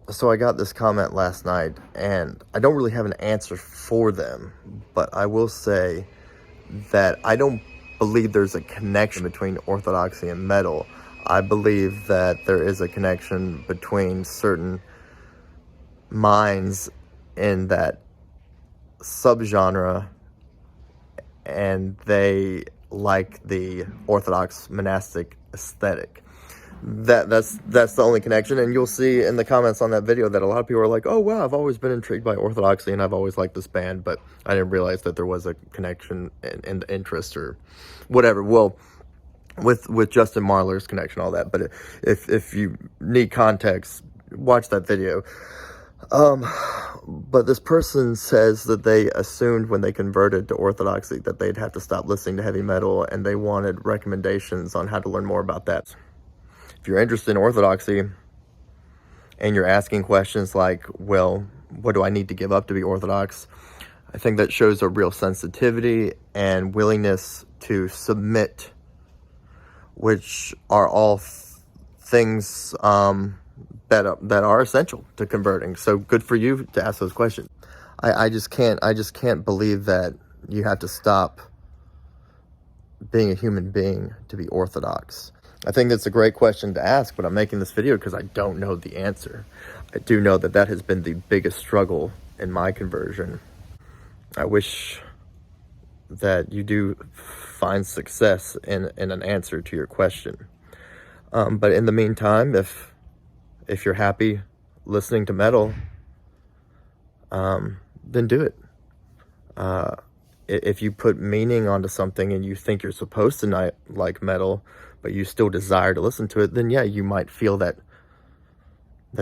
So I got this comment last night, and I don't really have an answer for them, but I will say that I don't believe there's a connection between orthodoxy and metal. I believe that there is a connection between certain minds in that subgenre, and they like the Orthodox monastic aesthetic. That's the only connection. And you'll see in the comments on that video that a lot of people are like, oh wow, I've always been intrigued by Orthodoxy and I've always liked this band, but I didn't realize that there was a connection in the interest or whatever. Well, with Justin Marler's connection, all that. But if you need context, watch that video. But this person says that they assumed when they converted to Orthodoxy that they'd have to stop listening to heavy metal, and they wanted recommendations on how to learn more about that. If you're interested in Orthodoxy and you're asking questions like, well, what do I need to give up to be Orthodox? I think that shows a real sensitivity and willingness to submit, which are all things that are essential to converting. So good for you to ask those questions. I just can't believe that you have to stop being a human being to be Orthodox. I think that's a great question to ask, but I'm making this video because I don't know the answer. I do know that that has been the biggest struggle in my conversion. I wish that you do find success in an answer to your question. But in the meantime, if you're happy listening to metal, then do it. If you put meaning onto something and you think you're supposed to not like metal, but you still desire to listen to it, then yeah, you might feel that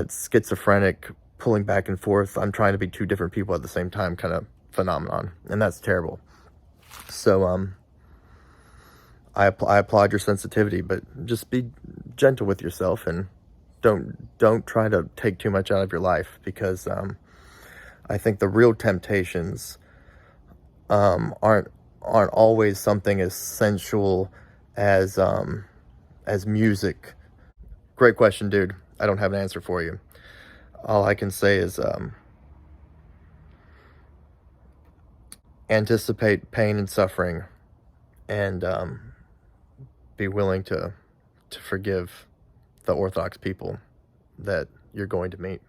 schizophrenic pulling back and forth, I'm trying to be two different people at the same time kind of phenomenon, and that's terrible. So I applaud your sensitivity, but just be gentle with yourself and don't try to take too much out of your life, because I think the real temptations aren't always something as sensual as music. Great question, dude. I don't have an answer for you. All I can say is anticipate pain and suffering, and be willing to forgive the Orthodox people that you're going to meet.